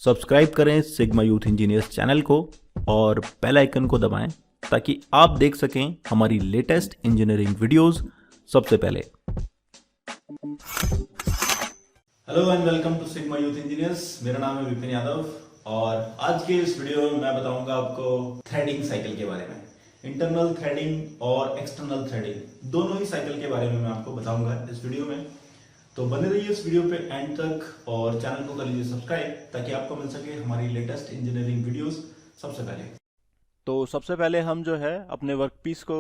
Subscribe करें sigma Youth engineers channel को और बेल आइकन को दबाएं ताकि आप देख सकें हमारी लेटेस्ट इंजीनियरिंग वीडियोस सबसे पहले। Hello and welcome to Sigma Youth Engineers. मेरा नाम है विपिन यादव और आज के इस वीडियो में मैं बताऊंगा आपको थ्रेडिंग साइकिल के बारे में। इंटरनल थ्रेडिंग और एक्सटर्नल थ्रेडिंग दोनों ही साइकिल के बारे में मैं आपको बताऊंगा इस वीडियो में। तो बने रहिए इस वीडियो पे एंड तक और चैनल को कर लीजिए सब्सक्राइब ताकि आपको मिल सके हमारी लेटेस्ट इंजीनियरिंग वीडियोस सबसे पहले। तो सबसे पहले हम जो है अपने वर्कपीस को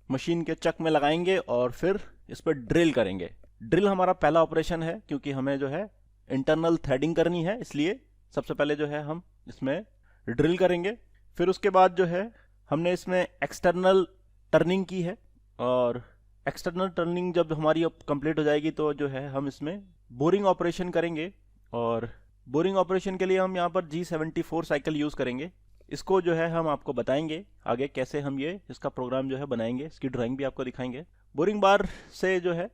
मशीन के चक में लगाएंगे और फिर इस पर ड्रिल करेंगे। ड्रिल हमारा पहला ऑपरेशन है क्योंकि हमें जो है इंटरनल थ्रेडिंग करनी है, इसलिए सबसे पहले जो है हम इसमें ड्रिल करेंगे। फिर उसके बाद जो है हमने इसमें एक्सटर्नल टर्निंग की है और एक्सटर्नल टर्निंग जब हमारी अब कंप्लीट हो जाएगी तो जो है हम इसमें बोरिंग ऑपरेशन करेंगे और बोरिंग ऑपरेशन के लिए हम यहाँ पर g74 साइकिल यूज़ करेंगे। इसको जो है हम आपको बताएंगे आगे कैसे हम ये इसका प्रोग्राम जो है बनाएंगे, इसकी ड्राइंग भी आपको दिखाएंगे। बोरिंग बार से जो है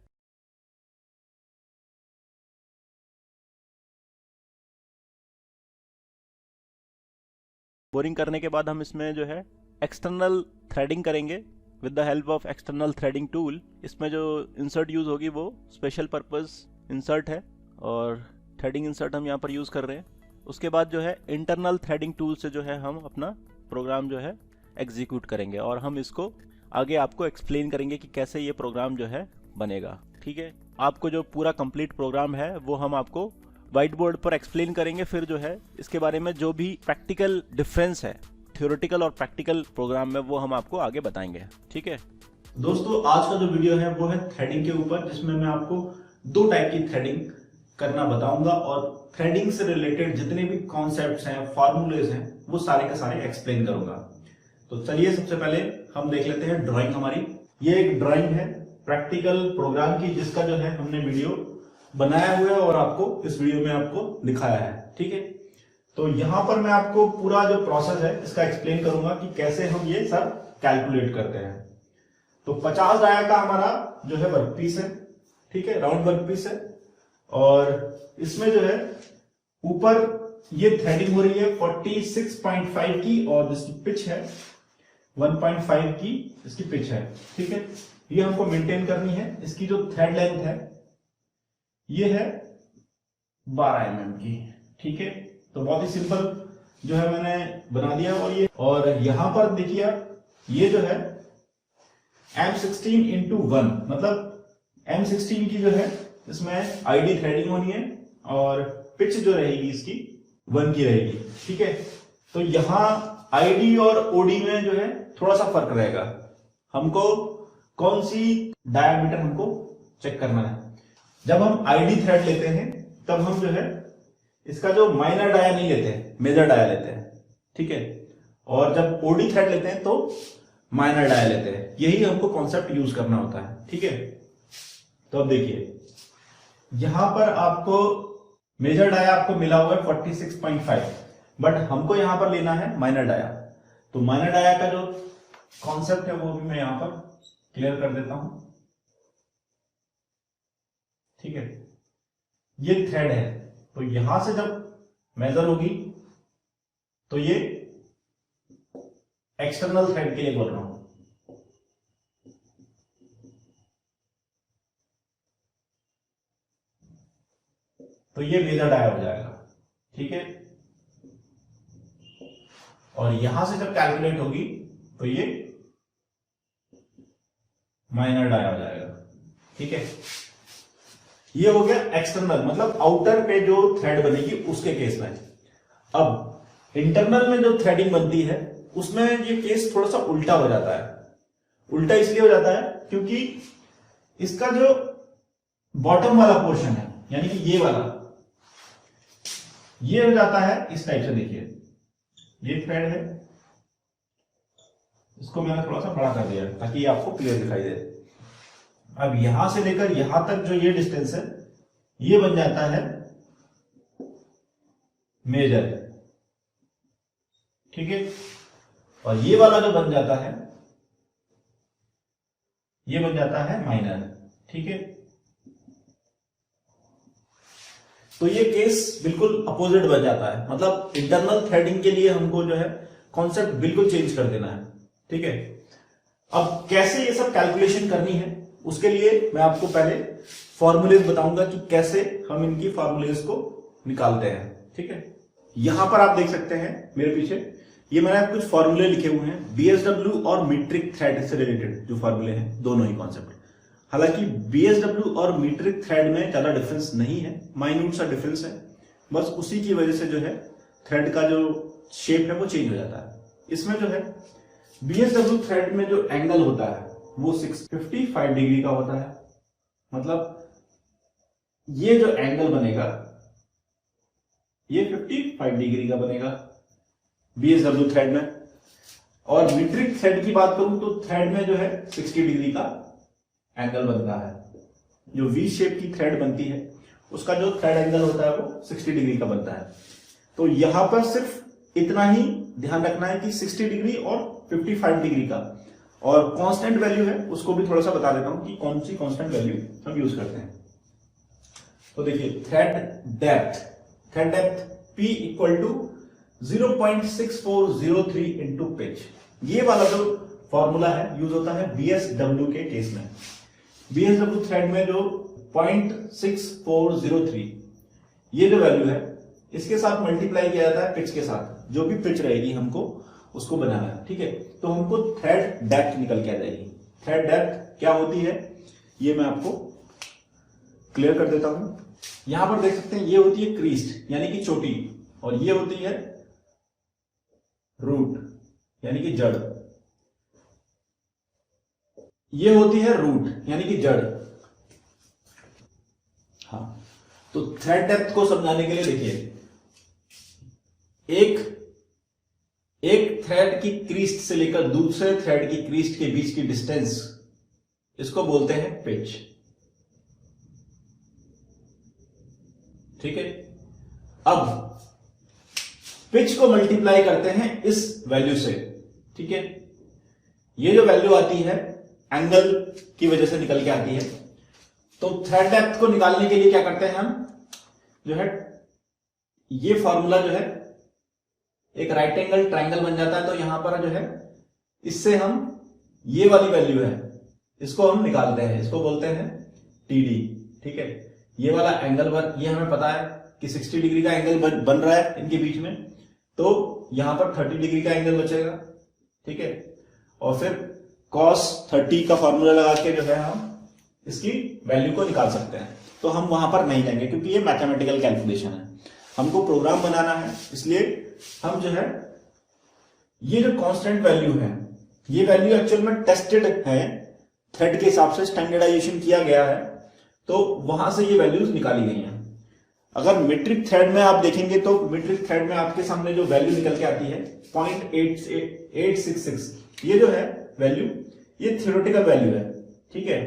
बोरिंग करने के बाद हम इसमें जो है एक्सटर्नल थ्रेडिंग करेंगे with the help of external threading tool. इसमें जो इंसर्ट यूज़ होगी वो स्पेशल पर्पस इंसर्ट है और थ्रेडिंग इंसर्ट हम यहाँ पर यूज़ कर रहे हैं। उसके बाद जो है इंटरनल थ्रेडिंग टूल से जो है हम अपना प्रोग्राम जो है एग्जीक्यूट करेंगे और हम इसको आगे आपको एक्सप्लेन करेंगे कि कैसे ये प्रोग्राम जो है बनेगा। ठीक है, आपको जो पूरा कंप्लीट प्रोग्राम है वो हम आपको व्हाइट बोर्ड पर एक्सप्लेन करेंगे। फिर जो है इसके बारे में जो भी प्रैक्टिकल डिफरेंस है थ्योरेटिकल और प्रैक्टिकल प्रोग्राम में वो हम आपको आगे बताएंगे। ठीक है दोस्तों, आज का जो वीडियो है वो है थ्रेडिंग के ऊपर, जिसमें मैं आपको दो टाइप की थ्रेडिंग करना बताऊंगा और थ्रेडिंग से रिलेटेड जितने भी कॉन्सेप्ट्स हैं, फॉर्मूलेज हैं, वो सारे के सारे एक्सप्लेन करूंगा। तो चलिए सबसे पहले हम देख लेते हैं ड्राइंग हमारी। ये एक ड्राइंग है प्रैक्टिकल प्रोग्राम की, जिसका जो है हमने वीडियो बनाया हुआ है और आपको इस वीडियो में आपको दिखाया है। ठीक है, तो यहां पर मैं आपको पूरा जो प्रोसेस है इसका एक्सप्लेन करूंगा कि कैसे हम ये सब कैलकुलेट करते हैं। तो 50 डाया का हमारा जो है वर्कपीस है, ठीक है, राउंड वर्कपीस है और इसमें जो है ऊपर ये थ्रेडिंग हो रही है 46.5 की और जिसकी पिच है 1.5 की इसकी पिच है। ठीक है, ये हमको मेंटेन करनी है। इसकी जो थ्रेड लेंथ है ये है 12 mm की। ठीक है, तो बहुत ही सिंपल जो है मैंने बना दिया। और यहां पर देखिए आप, ये जो है M16 into 1 मतलब M16 की जो है इसमें आईडी थ्रेडिंग होनी है और पिच जो रहेगी इसकी 1 की रहेगी। ठीक है, तो यहां आईडी और ओडी में जो है थोड़ा सा फर्क रहेगा। हमको कौन सी डायमीटर हमको चेक करना है। जब हम आईडी थ्रेड लेते हैं तब हम जो है इसका जो माइनर डाया नहीं लेते, मेजर डाया लेते हैं। ठीक है, और जब ओडी थ्रेड लेते हैं तो माइनर डाया लेते हैं। यही हमको कॉन्सेप्ट यूज करना होता है। ठीक है, तो अब देखिए यहां पर आपको मेजर डाया आपको मिला हुआ है 46.5, बट हमको यहां पर लेना है माइनर डाया। तो माइनर डाया का जो कॉन्सेप्ट है वो भी मैं यहां पर क्लियर कर देता हूं। ठीक है, ये थ्रेड है तो यहां से जब मेजर होगी तो ये एक्सटर्नल थ्रेड के लिए बोल रहा हूं। तो ये मेजर डाया हो जाएगा। ठीक है, और यहां से जब कैलकुलेट होगी तो ये माइनर डाया हो जाएगा। ठीक है, ये हो गया एक्सटर्नल, मतलब आउटर पे जो थ्रेड बनेगी उसके केस में। अब इंटरनल में जो थ्रेडिंग बनती है उसमें ये केस थोड़ा सा उल्टा हो जाता है। उल्टा इसलिए हो जाता है क्योंकि इसका जो बॉटम वाला पोर्शन है, यानी कि ये वाला, ये हो जाता है इस टाइप से। देखिए ये थ्रेड है, इसको मैंने थोड़ा सा बड़ा कर दिया ताकि आपको क्लियर दिखाई दे। अब यहां से लेकर यहां तक जो ये डिस्टेंस है ये बन जाता है मेजर। ठीक है, और ये वाला जो बन जाता है ये बन जाता है माइनर। ठीक है, तो ये केस बिल्कुल अपोजिट बन जाता है, मतलब इंटरनल थ्रेडिंग के लिए हमको जो है कॉन्सेप्ट बिल्कुल चेंज कर देना है। ठीक है, अब कैसे ये सब कैलकुलेशन करनी है उसके लिए मैं आपको पहले फॉर्मूलेज बताऊंगा कि कैसे हम इनकी फॉर्मूलेज को निकालते हैं। ठीक है, यहां पर आप देख सकते हैं मेरे पीछे, ये मैंने कुछ फॉर्मूले लिखे हुए हैं बीएसडब्ल्यू और मीट्रिक थ्रेड से रिलेटेड जो फॉर्मूले हैं, दोनों ही कॉन्सेप्ट। हालांकि बीएसडब्ल्यू और मीट्रिक थ्रेड में ज्यादा डिफरेंस नहीं है, माइन्यूट सा डिफरेंस है, बस उसी की वजह से जो है थ्रेड का जो शेप है वो चेंज हो जाता है। इसमें जो है बीएसडब्ल्यू थ्रेड में जो एंगल होता है वो 655 डिग्री का होता है, मतलब ये जो एंगल बनेगा ये 55 डिग्री का बनेगा बीएसडब्ल्यू थ्रेड में। और मीट्रिक थ्रेड की बात करूं तो थ्रेड में जो है 60 डिग्री का एंगल बनता है, जो वी शेप की थ्रेड बनती है उसका जो थ्रेड एंगल होता है वो 60 डिग्री का बनता है। तो यहां पर सिर्फ इतना ही ध्यान रखना है कि 60 डिग्री और 55 डिग्री का, और कांस्टेंट वैल्यू है उसको भी थोड़ा सा बता देता हूं कि कौन सी कांस्टेंट वैल्यू हम यूज करते हैं। तो देखिए thread depth P equal to 0.6403 into pitch, ये वाला जो फॉर्मूला है यूज होता है बीएसडब्ल्यू के केस में। बीएसडब्ल्यू थ्रेड में जो 0.6403 ये जो वैल्यू है इसके साथ मल्टीप्लाई किया जाता है पिच के साथ, जो भी पिच रहेगी हमको उसको बनाना है। ठीक है, तो हमको थ्रेड डेप्थ निकल के आ जाएगी। थ्रेड डेप्थ क्या होती है ये मैं आपको क्लियर कर देता हूं। यहां पर देख सकते हैं ये होती है क्रीस्ट यानी कि चोटी, और ये होती है रूट यानी कि जड़, ये होती है रूट यानी कि जड़। हाँ, तो थ्रेड डेप्थ को समझाने के लिए देखिए, एक थ्रेड की क्रीस्ट से लेकर दूसरे थ्रेड की क्रीस्ट के बीच की डिस्टेंस, इसको बोलते हैं पिच। ठीक है, अब पिच को मल्टीप्लाई करते हैं इस वैल्यू से। ठीक है, ये जो वैल्यू आती है एंगल की वजह से निकल के आती है। तो थ्रेड डेप्थ को निकालने के लिए क्या करते हैं हम, जो है ये फॉर्मूला जो है एक राइट एंगल ट्रायंगल बन जाता है, तो यहां पर जो है इससे हम ये वाली वैल्यू है इसको हम निकालते हैं, इसको बोलते हैं टीडी। ठीक है, ये वाला एंगल ये हमें पता है कि 60 डिग्री का एंगल बन रहा है इनके बीच में, तो यहां पर 30 डिग्री का एंगल बचेगा। ठीक है, और फिर cos 30 का फॉर्मूला लगा के जो है हम इसकी वैल्यू को निकाल सकते हैं। तो हम वहां पर नहीं जाएंगे क्योंकि ये मैथमेटिकल कैलकुलेशन है, हमको प्रोग्राम बनाना है, इसलिए हम जो है ये जो कांस्टेंट वैल्यू है ये वैल्यू एक्चुअल में टेस्टेड है, थ्रेड के हिसाब से स्टैंडर्डाइजेशन किया गया है, तो वहां से ये वैल्यूज निकाली गई हैं। अगर मीट्रिक थ्रेड में आप देखेंगे तो मीट्रिक थ्रेड में आपके सामने जो वैल्यू निकल के आती है 0.866, ये जो है वैल्यू ये थ्योरेटिकल वैल्यू है। ठीक है,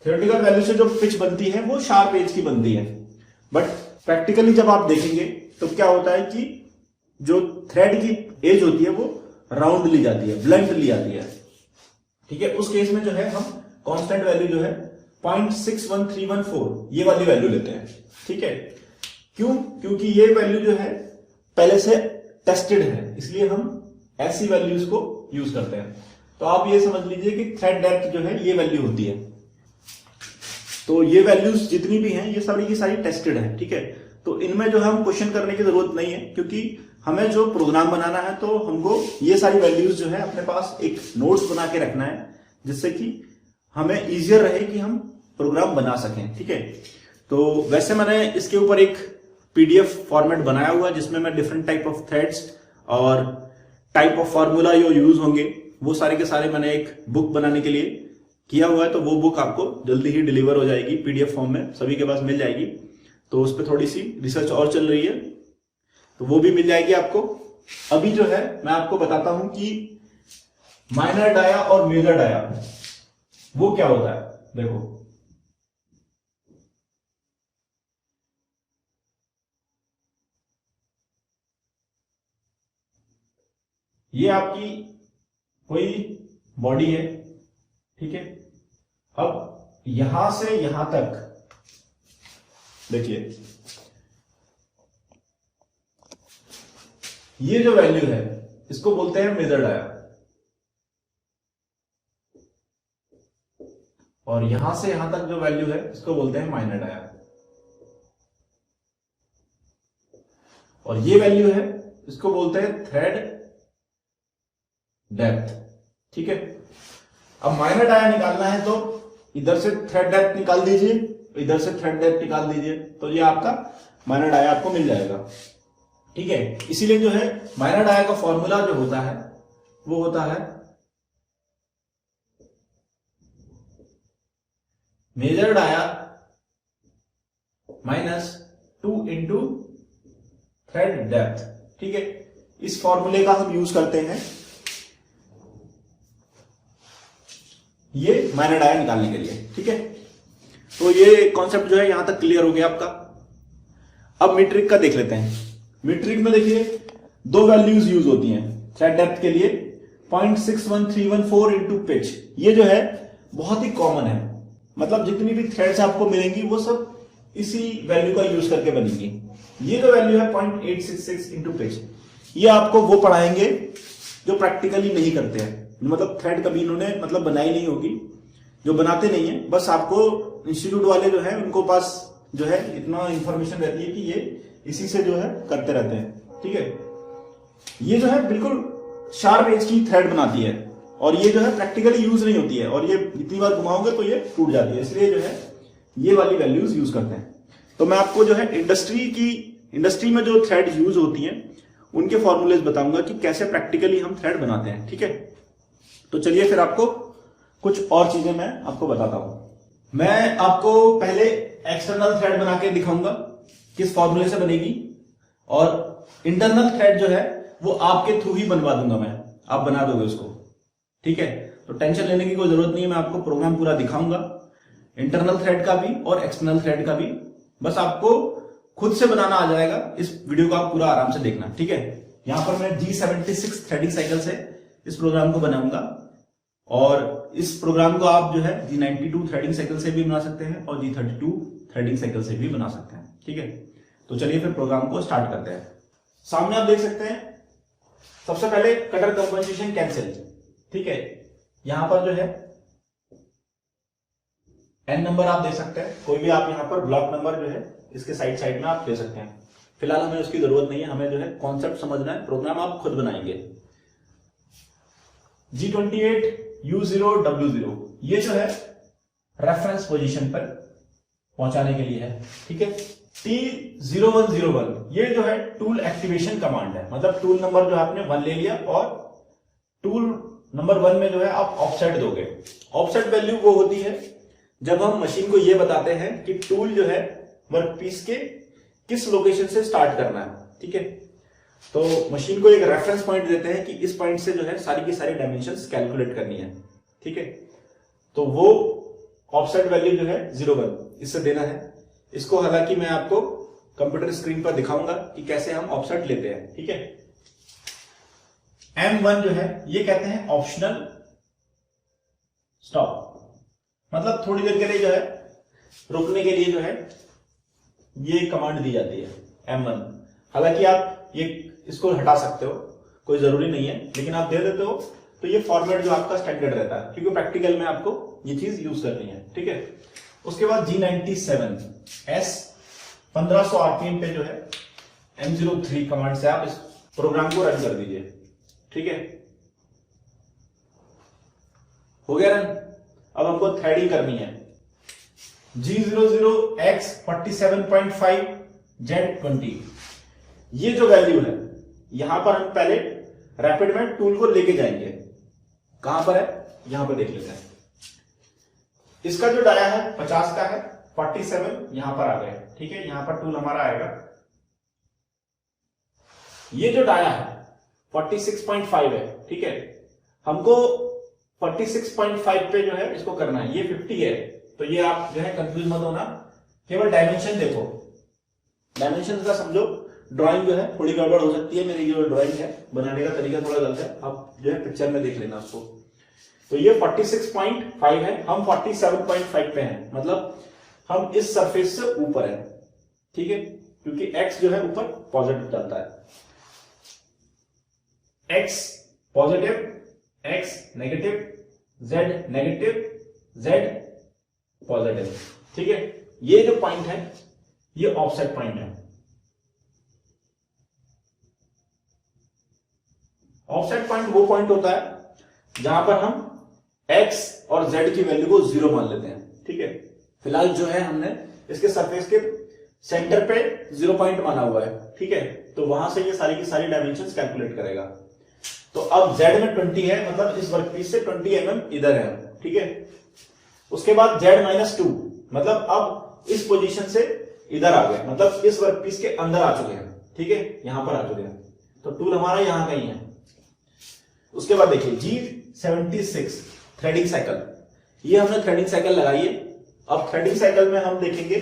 थ्योरेटिकल वैल्यू से जो पिच बनती है वो शार्प एज की बनती है, बट प्रैक्टिकली जब आप देखेंगे तो क्या होता है कि जो थ्रेड की एज होती है वो राउंड ली जाती है, ब्लंट ली जाती है। ठीक है, उस केस में जो है हम कांस्टेंट वैल्यू जो है 0.61314 ये वाली वैल्यू लेते हैं। ठीक है, क्यों, क्योंकि ये वैल्यू जो है पहले से टेस्टेड है, इसलिए हम ऐसी वैल्यूज को यूज करते हैं। तो आप ये समझ लीजिए कि थ्रेड डेप्थ जो है ये वैल्यू होती है, तो ये वैल्यूज जितनी भी हैं ये सारी की सारी टेस्टेड है। ठीक है, तो इनमें जो है हम क्वेश्चन करने की जरूरत नहीं है, क्योंकि हमें जो प्रोग्राम बनाना है तो हमको ये सारी वैल्यूज जो है अपने पास एक नोट्स बना के रखना है, जिससे कि हमें इजियर रहे कि हम प्रोग्राम बना सकें। ठीक है, तो वैसे मैंने इसके ऊपर एक पीडीएफ फॉर्मेट बनाया हुआ है जिसमें मैं डिफरेंट टाइप ऑफ थ्रेड्स और टाइप ऑफ फॉर्मूला जो यूज होंगे वो सारे के सारे मैंने एक बुक बनाने के लिए किया हुआ है। तो वो बुक आपको जल्दी ही डिलीवर हो जाएगी, पीडीएफ फॉर्म में सभी के पास मिल जाएगी। तो उस पर थोड़ी सी रिसर्च और चल रही है, तो वो भी मिल जाएगी आपको। अभी जो है मैं आपको बताता हूं कि माइनर डाया और मेजर डाया वो क्या होता है। देखो, ये आपकी कोई बॉडी है। ठीक है, अब यहां से यहां तक देखिए, ये जो वैल्यू है इसको बोलते हैं मेजर डाया, और यहां से यहां तक जो वैल्यू है इसको बोलते हैं माइनर डाया, और ये वैल्यू है इसको बोलते हैं थ्रेड डेप्थ। ठीक है, अब माइनर डाया निकालना है तो इधर से थ्रेड डेप्थ निकाल दीजिए, इधर से थ्रेड डेप्थ निकाल दीजिए, तो ये आपका माइनर डाया आपको मिल जाएगा। ठीक है, इसीलिए जो है माइनर डाया का फॉर्मूला जो होता है वो होता है major dia minus 2 into thread depth. ठीक है, इस फॉर्मूले का हम यूज करते हैं ये माइनर डाया निकालने के लिए। ठीक है, तो ये कॉन्सेप्ट जो है यहां तक क्लियर हो गया आपका। अब मीट्रिक का देख लेते हैं। मीट्रिक में देखिए दो वैल्यूज यूज होती हैं थ्रेड डेप्थ के लिए, 0.61314 इंटू पिच। ये जो है बहुत ही कॉमन है, मतलब जितनी भी थ्रेड्स आपको मिलेंगी वो सब इसी वैल्यू का यूज करके बनेंगी। ये जो वैल्यू है 0.866 इंटू पिच, ये आपको वो पढ़ाएंगे जो प्रैक्टिकली नहीं करते हैं, मतलब थ्रेड कभी इन्होंने मतलब बनाई नहीं होगी, जो बनाते नहीं है, बस आपको इंस्टीट्यूट वाले जो है उनको पास जो है इतना इंफॉर्मेशन रहती है कि ये इसी से जो है करते रहते हैं। ठीक है, ये जो है बिल्कुल शार्प एज की थ्रेड बनाती है, और ये जो है प्रैक्टिकली यूज नहीं होती है, और ये इतनी बार घुमाओगे तो ये टूट जाती है, इसलिए जो है ये वाली वैल्यूज यूज करते हैं। तो मैं आपको जो है इंडस्ट्री में जो थ्रेड यूज होती हैं उनके फॉर्मूलेज बताऊंगा कि कैसे प्रैक्टिकली हम थ्रेड बनाते हैं। ठीक है, तो चलिए फिर आपको कुछ और चीजें मैं आपको बताता हूं। मैं आपको पहले एक्सटर्नल थ्रेड बना के दिखाऊंगा किस फॉर्मूले से बनेगी, और इंटरनल थ्रेड जो है वो आपके थ्रू ही बनवा दूंगा मैं, आप बना दोगे उसको। ठीक है, तो टेंशन लेने की कोई जरूरत नहीं है, मैं आपको प्रोग्राम पूरा दिखाऊंगा, इंटरनल थ्रेड का भी और एक्सटर्नल थ्रेड का भी, बस आपको खुद से बनाना आ जाएगा। इस वीडियो को आप पूरा आराम से देखना। ठीक है, यहां पर मैं G76 थ्रेडिंग साइकिल से इस प्रोग्राम को बनाऊंगा, और इस प्रोग्राम को आप जो है G92 थ्रेडिंग साइकिल से भी बना सकते हैं और G32 थ्रेडिंग साइकिल से भी बना सकते हैं। ठीक है, तो चलिए फिर प्रोग्राम को स्टार्ट करते हैं। सामने आप देख सकते हैं सबसे पहले कटर कंपनसेशन कैंसिल। ठीक है, यहां पर जो है n नंबर आप दे सकते हैं, कोई भी आप यहां पर ब्लॉक नंबर जो है इसके साइड में आप दे सकते हैं। फिलहाल हमें उसकी जरूरत नहीं है, हमें जो है कॉन्सेप्ट समझना है, प्रोग्राम आप खुद बनाएंगे। G28 U0 W0 ये जो है रेफरेंस पोजीशन पर पहुंचाने के लिए है। ठीक है, T0101 ये जो है टूल एक्टिवेशन कमांड है, मतलब टूल नंबर जो आपने 1 ले लिया और टूल नंबर 1 में जो है आप ऑफसेट दोगे। ऑफसेट वैल्यू वो होती है जब हम मशीन को ये बताते हैं कि टूल जो है वर्कपीस के किस लोकेशन से स्टार्ट करना है। ठीक है, तो मशीन को एक रेफरेंस पॉइंट देते हैं कि इस पॉइंट से जो है सारी की सारी डायमेंशंस कैलकुलेट करनी है। ठीक है, तो वो ऑफसेट वैल्यू जो है 01 इससे देना है। इसको हालांकि मैं आपको कंप्यूटर स्क्रीन पर दिखाऊंगा कि कैसे हम ऑफसेट लेते हैं। ठीक है, M1 जो है ये कहते हैं ऑप्शनल स्टॉप, मतलब थोड़ी देर के लिए जो है रुकने के लिए जो है ये कमांड दी जाती है M1। हालांकि आप ये इसको हटा सकते हो, कोई जरूरी नहीं है, लेकिन आप दे देते हो तो ये फॉर्मेट जो आपका स्टैंडर्ड रहता है, क्योंकि प्रैक्टिकल में आपको ये चीज यूज करनी है। ठीक है, उसके बाद G97 S 1500 आरपीएम पे जो है M03 कमांड से आप इस प्रोग्राम को रन कर दीजिए। ठीक है, हो गया रन। अब हमको थ्रेडिंग करनी है। G00X 47.5 Z20 ये जो वैल्यू है यहां पर हम पहले रैपिड में टूल को लेके जाएंगे। कहां पर है यहां पर देख लेते हैं। इसका जो डाया है 50 का है, 47 यहां पर आ गए। ठीक है, यहां पर टूल हमारा आएगा। ये जो डाया है 46.5 है। ठीक है, हमको 46.5 पे जो है इसको करना है, ये 50 है, तो ये आप जो है कंफ्यूज मत होना, केवल डायमेंशन देखो। डायमेंशन का समझो, ड्राइंग जो है थोड़ी गड़बड़ हो सकती है, मेरी जो ड्राइंग है बनाने का तरीका थोड़ा गलत है, आप जो है पिक्चर में देख लेना उसको। तो ये 46.5 है, हम 47.5 पे हैं, मतलब हम इस सरफेस से ऊपर है, ठीक है, क्योंकि x जो है ऊपर पॉजिटिव चलता है, x positive, x negative, z negative, z positive, ठीक है। ये जो पॉइंट है ये ऑफसेट पॉइंट है। ऑफसेट पॉइंट वो पॉइंट होता है जहां पर हम x और z की वैल्यू को 0 मान लेते हैं, ठीक है। फिलहाल जो है हमने इसके सरफेस के सेंटर पे 0 पॉइंट माना हुआ है, ठीक है, तो वहां से ये सारी की सारी डायमेंशंस कैलकुलेट करेगा। तो अब z में 20 है, मतलब इस वर्कपीस से 20 mm इधर है, ठीक है। उसके बाद z -2, मतलब अब इस पोजीशन से इधर आ गए, मतलब इस वर्कपीस के अंदर आ चुके हैं, ठीक है, यहां पर आ चुके हैं, तो टूल हमारा यहां कहीं है। उसके बाद देखिए g76 थ्रेडिंग साइकिल, ये हमने थ्रेडिंग साइकिल लगाई है। अब थ्रेडिंग साइकिल में हम देखेंगे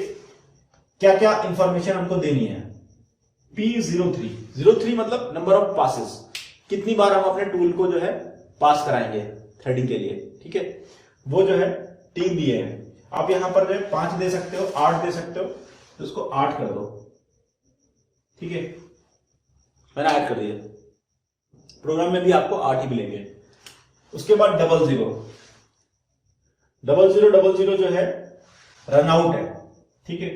क्या क्या इंफॉर्मेशन हमको देनी है। P03 मतलब नंबर ऑफ पासेस, कितनी बार हम अपने टूल को जो है पास कराएंगे थ्रेडिंग के लिए, ठीक है, वो जो है 3 दिए हैं। आप यहां पर जो है 5 दे सकते हो, 8 दे सकते हो, तो इसको 8 कर दो, ठीक है, मैंने 8 कर दिया। प्रोग्राम में भी आपको 8 ही मिलेंगे। उसके बाद 00 जो है रन आउट है, ठीक है।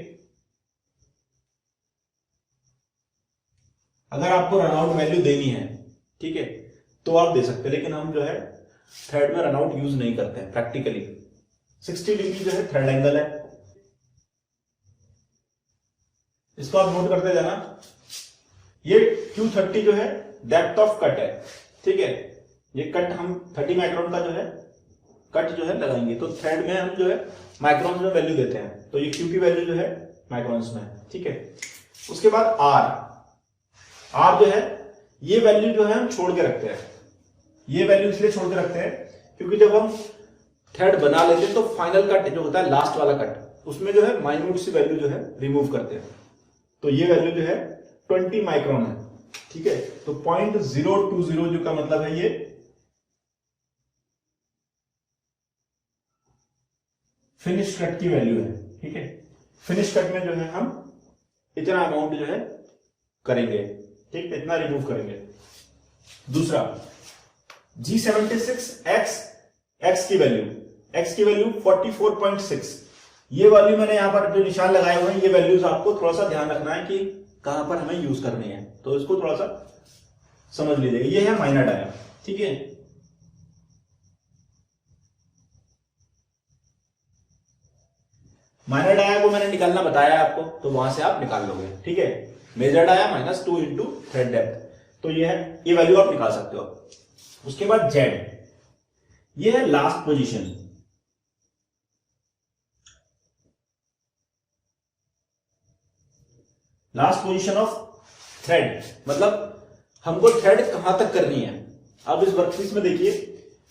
अगर आपको रन आउट वैल्यू देनी है, ठीक है, तो आप दे सकते हैं, लेकिन हम जो है थ्रेड में रन आउट यूज नहीं करते हैं प्रैक्टिकली। 60 डिग्री जो है थ्रेड एंगल है, इसको आप नोट करते जाना। ये Q30 जो है डेप्थ ऑफ कट है, ठीक है, ये कट हम 30 माइक्रोन का जो है कट जो है लगाएंगे, तो थ्रेड में हम जो है माइक्रोन में वैल्यू देते हैं, तो ये Q की वैल्यू जो है माइक्रोन्स में, ठीक है। उसके बाद R जो है ये वैल्यू जो है हम छोड़ के रखते हैं। ये वैल्यू इसलिए छोड़ के रखते हैं क्योंकि जब हम थ्रेड बना लेते हैं तो फाइनल कट जो होता है, लास्ट वाला कट, उसमें जो है माइन्यूट सी वैल्यू जो है रिमूव करते हैं, तो ये वैल्यू जो है 20 माइक्रोन है, ठीक है। तो 0.020 जो का मतलब है ये फिनिश कट की वैल्यू है, ठीक है। फिनिश कट में जो है हम इतना अमाउंट जो है करेंगे, ठीक है, इतना रिमूव करेंगे। दूसरा G76 x की वैल्यू 44.6, ये वैल्यू मैंने यहां पर जो निशान लगाए हुए हैं, ये वैल्यूज आपको थोड़ा सा ध्यान रखना है कि कहां पर हमें यूज करनी है, तो इसको थोड़ा सा समझ लीजिएगा। ये है माइनर डाया, ठीक है। माइनर डाया को मैंने निकालना बताया आपको, तो वहां से आप निकाल लोगे, ठीक है। Major dia -2 into thread depth, तो ये है, ये वैल्यू आप निकाल सकते हो। उसके बाद Z, ये है last position, last position of thread, मतलब हमको थ्रेड कहां तक करनी है। अब इस वर्कपीस में देखिए,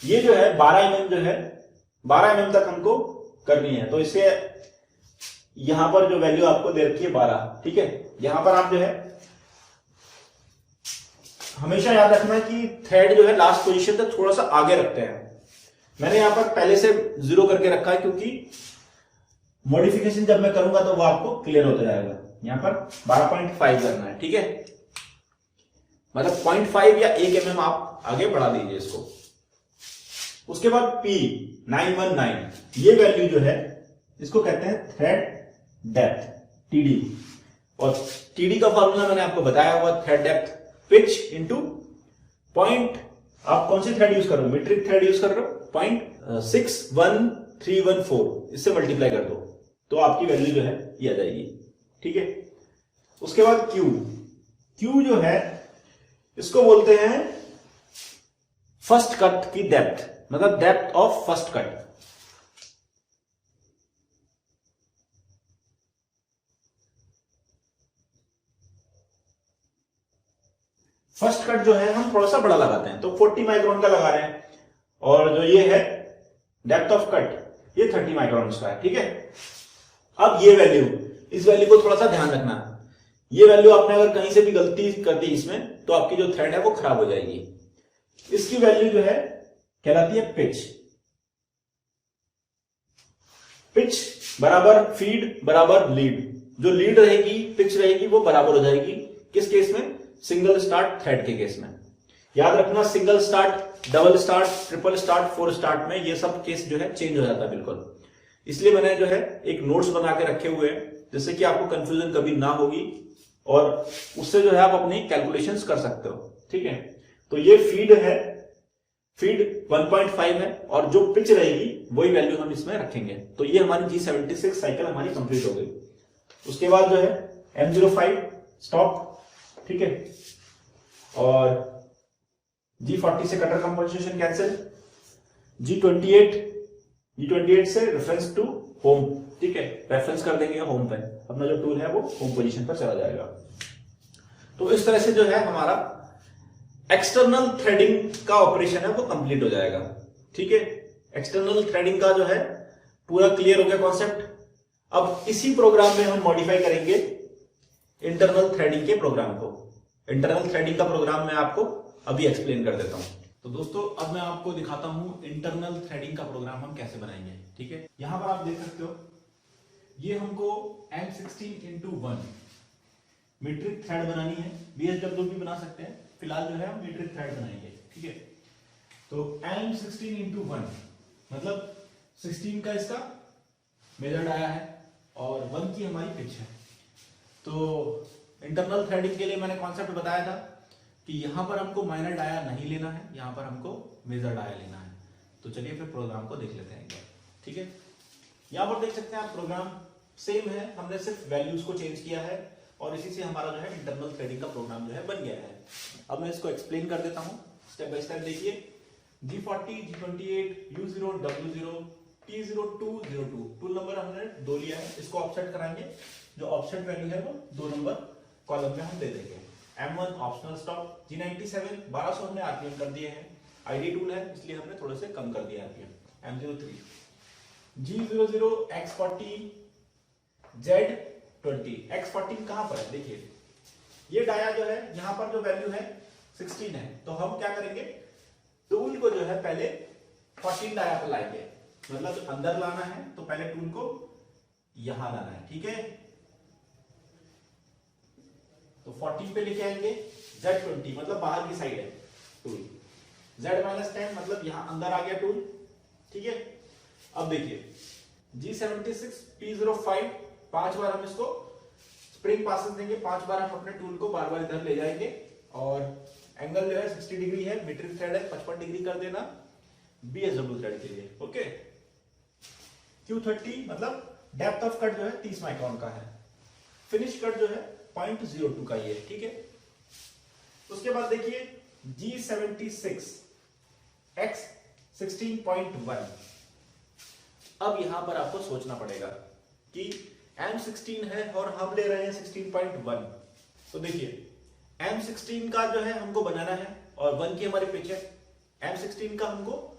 ये जो है 12 mm जो है 12 mm तक हमको करनी है, तो इसे यहां पर जो वैल्यू आपको दे रखी है 12, ठीक है। यहां पर आप जो है हमेशा याद रखना है कि थ्रेड जो है लास्ट पोजीशन तक थोड़ा सा आगे रखते हैं। मैंने यहां पर पहले से 0 करके रखा है क्योंकि मॉडिफिकेशन जब मैं करूंगा तो वो आपको क्लियर होता जाएगा। यहां पर 12.5 करना है, ठीक है, मतलब 0.5 या 1 mm आप आगे बढ़ा दीजिए इसको। उसके बाद P919, ये वैल्यू जो है इसको कहते हैं थ्रेड डेप्थ, TD, और TD का फॉर्मूला मैंने आपको बताया हुआ, thread depth pitch into point, आप कौन सी थ्रेड यूज कर रहे हो, मीट्रिक थ्रेड यूज कर रहे हो, 0.61314, इससे मल्टीप्लाई कर दो तो आपकी वैल्यू जो है ये आ जाएगी, ठीक है। उसके बाद Q जो है इसको बोलते हैं फर्स्ट कट की डेप्थ, मतलब depth of first cut. First cut जो है हम थोड़ा सा बड़ा लगाते हैं, तो 40 माइक्रोन का लगा रहे हैं, और जो ये है डेप्थ ऑफ कट ये 30 माइक्रोन का है, ठीक है। अब ये वैल्यू, इस वैल्यू को थोड़ा सा ध्यान रखना, ये वैल्यू आपने अगर कहीं से भी गलती कर दी इसमें, तो आपकी जो थ्रेड है वो खराब हो जाएगी। इसकी वैल्यू जो है कहलाती है पिच, पिच बराबर फीड बराबर लीड, जो लीड रहेगी पिच रहेगी वो बराबर हो जाएगी किस केस में, सिंगल स्टार्ट थ्रेड के केस में। याद रखना single start, double start, triple start, four start में ये सब केस जो है चेंज हो जाता है बिल्कुल। इसलिए मैंने जो है एक नोट्स बना के रखे हुए हैं जिससे कि आपको कंफ्यूजन कभी ना होगी और उससे जो है आप अपनी कैलकुलेशंस कर सकते हो। ठीक है, तो ये फीड है, फीड 1.5 है और जो पिच रहेगी वही वैल्यू हम इसमें रखेंगे। तो ये हमारी G76 साइकिल हमारी कंप्लीट हो गई। उसके बाद जो है M05 स्टॉप, ठीक है, और G40 से कटर कंपनसेशन कैंसिल, G28 से रेफरेंस टू होम, ठीक है, रेफरेंस कर देंगे होम पे, अपना जो टूल है वो होम पोजीशन पर चला जाएगा। तो इस तरह से जो है हमारा एक्सटर्नल थ्रेडिंग का ऑपरेशन है वो कंप्लीट हो जाएगा। ठीक है, एक्सटर्नल थ्रेडिंग का जो है पूरा क्लियर हो गया कॉन्सेप्ट। अब इसी प्रोग्राम में हम मॉडिफाई करेंगे इंटरनल थ्रेडिंग के प्रोग्राम को। इंटरनल थ्रेडिंग का प्रोग्राम मैं आपको अभी एक्सप्लेन कर देता हूं। तो दोस्तों अब मैं आपको दिखाता हूं इंटरनल थ्रेडिंग का प्रोग्राम हम कैसे बनाएंगे। ठीक है, यहां पर आप देख सकते हो ये हमको M16x1 मीट्रिक थ्रेड बनानी है, VSW भी बना सकते हैं, फिलहाल जो है हम मीट्रिक थ्रेड बनाएंगे। ठीक है, तो M16x1 मतलब 16 का इसका मेजर डाया है और 1 की हमारी पिच है। तो इंटरनल थ्रेडिंग के लिए मैंने कॉन्सेप्ट बताया था कि यहां पर हमको माइनर डाया नहीं लेना है, यहां पर हमको मेजर डाया लेना है। तो चलिए फिर प्रोग्राम को देख लेते हैं एक बार। ठीक है, यहां पर देख सकते हैं आप प्रोग्राम सेम है, हमने सिर्फ वैल्यूज को चेंज किया है और इसी से हमारा जो है इंटरनल थ्रेडिंग का प्रोग्राम जो है बन गया है। अब मैं इसको एक्सप्लेन कर देता हूं स्टेप बाय स्टेप। देखिए G40, G28, U0, W0, T0202 tool number हमने 2 लिया है, इसको ऑफसेट कराएंगे, जो ऑफसेट वैल्यू है वो 2 नंबर कॉलम में हम दे देंगे। M1 ऑप्शनल स्टॉप, G97 1200 हमने आरपीएम कर दिए हैं, आईडी टूल है इसलिए हमने थोड़े से कम कर दिया RPM. M03 G00 X40 Z20, X14 कहां पर है, देखिए ये डाया जो है यहां पर जो वैल्यू है 16 है, तो हम क्या करेंगे टूल को जो है पहले 14 डाया पर लाएंगे, मतलब अंदर लाना है तो पहले टूल को यहां लाना है। ठीक है, तो 14 पे लेके आएंगे, Z20 मतलब बाहर की साइड है टूल, Z-10 मतलब यहां अंदर आ गया टूल। ठीक है, अब देखिए G76 P05 5 बार हम इसको स्प्रिंग पासेस देंगे, 5 बार हम अपने टूल को बार बार इधर ले जाएंगे और एंगल जो है 60 डिग्री है, मीट्रिक थ्रेड है, 55 डिग्री कर देना BSW थ्रेड के लिए। ओके, Q30 मतलब डेप्थ ऑफ कट जो है 30 माइक्रोन का है, फिनिश कट जो है 0.02 का ये है। ठीक है, उसके बाद देखिए G76 X16.1। अब यहां पर आपको सोचना पड़ेगा कि M16 है और हम ले रहे हैं 16.1, तो देखिए M16 का जो है हमको बनाना है और 1 की हमारी पिच है, M16 का हमको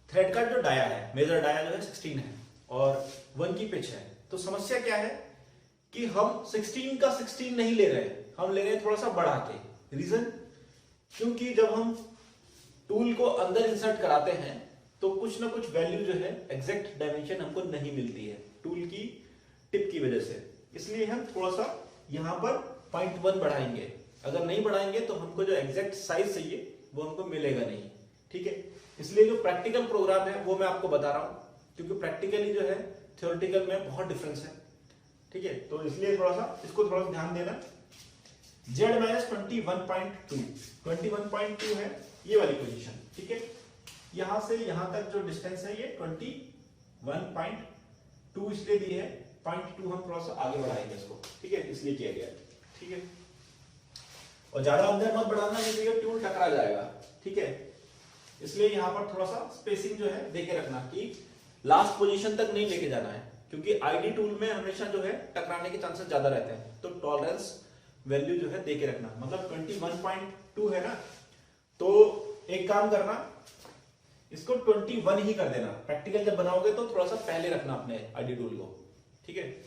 थ्रेड का जो डाया है, मेजर डाया जो है 16 है और 1 की पिच है। तो समस्या क्या है कि हम 16 का 16 नहीं ले रहे हैं, हम ले रहे हैं थोड़ा सा बढ़ा के। रीजन, क्योंकि जब हम टूल को अंदर इंसर्ट कराते हैं तो कुछ ना कुछ वैल्यू जो है एग्जैक्ट डायमेंशन हमको नहीं मिलती है टूल की टिप की वजह से, इसलिए हम थोड़ा सा यहां पर 0.1 बढ़ाएंगे। अगर नहीं बढ़ाएंगे तो हमको जो एग्जैक्ट साइज चाहिए वो हमको मिलेगा नहीं। ठीक है, इसलिए जो प्रैक्टिकल प्रोग्राम है वो मैं आपको बता रहा हूं, क्योंकि प्रैक्टिकली जो है थ्योरेटिकल में बहुत डिफरेंस है। ठीक है, तो इसलिए थोड़ा सा इसको थोड़ा सा ध्यान देना। Z-21.2 है ये वाली पोजीशन। ठीक है, यहां से यहां तक जो डिस्टेंस है ये 21.2 इसलिए दी है, 0.2 हम थोड़ा सा आगे बढ़ाएंगे इसको। ठीक है, इसलिए किया गया है। ठीक है, और ज्यादा अंदर मत बढ़ाना नहीं तो टूल टकरा जाएगा। ठीक है, इसलिए यहां पर थोड़ा सा स्पेसिंग जो है देके रखना कि लास्ट पोजीशन तक नहीं लेके जाना है, क्योंकि आईडी टूल में हमेशा जो है टकराने के चांसेस ज्यादा रहते हैं। तो टॉलरेंस वैल्यू जो है देके रखना, मतलब 21.2 है ना, तो एक काम करना इसको 21 ही कर देना। प्रैक्टिकल जब बनाओगे तो थोड़ा सा पहले रखना अपने आईडी टूल को। ठीक है,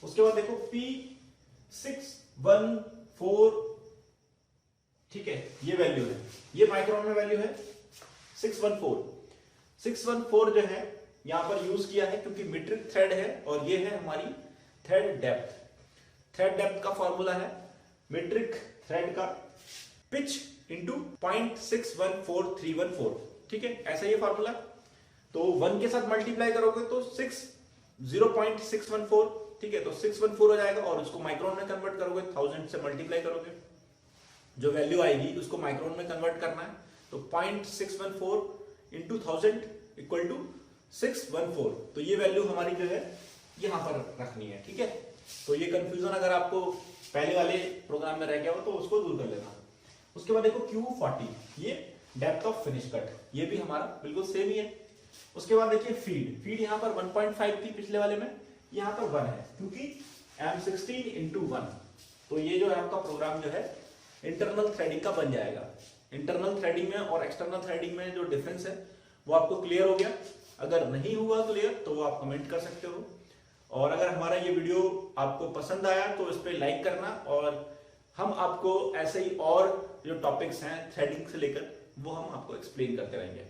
उसके बाद देखो P614, ठीक है, ये वैल्यू है, ये माइक्रोन में वैल्यू है 614 जो है यहां पर यूज किया है क्योंकि मीट्रिक थ्रेड है और ये है हमारी थ्रेड डेप्थ। थ्रेड डेप्थ का फॉर्मूला है मीट्रिक थ्रेड का पिच इंटू 0.614314। ठीक है, ऐसा ये फॉर्मूला। तो 1 के साथ मल्टीप्लाई करोगे तो 0.614, ठीक है, तो 614 हो जाएगा और उसको माइक्रोन में कन्वर्ट करोगे, 1000 से मल्टीप्लाई करोगे, जो वैल्यू आएगी उसको माइक्रोन में कन्वर्ट करना है। तो 0.614 इंटू 1000 इक्वल टू 614। तो ये वैल्यू हमारी जो है यहां पर रखनी है। ठीक है, तो ये कंफ्यूजन अगर आपको पहले वाले प्रोग्राम में रह गया हो तो उसको दूर कर लेना। उसके बाद देखो Q40, ये डेप्थ ऑफ फिनिश कट, ये भी हमारा बिल्कुल सेम ही है। उसके बाद देखिए फीड यहां पर 1.5 थी पिछले वाले में, यहां पर 1 है क्योंकि M16 इंटू 1। तो ये जो है आपका प्रोग्राम जो है इंटरनल थ्रेडिंग का बन जाएगा। इंटरनल थ्रेडिंग में और एक्सटर्नल थ्रेडिंग में जो डिफरेंस है वो आपको क्लियर हो गया। अगर नहीं हुआ क्लियर तो वो आप कमेंट कर सकते हो। और अगर हमारा ये वीडियो आपको पसंद आया तो इस पर लाइक करना, और हम आपको ऐसे ही और जो टॉपिक्स हैं थ्रेडिंग से लेकर वो हम आपको एक्सप्लेन करते रहेंगे।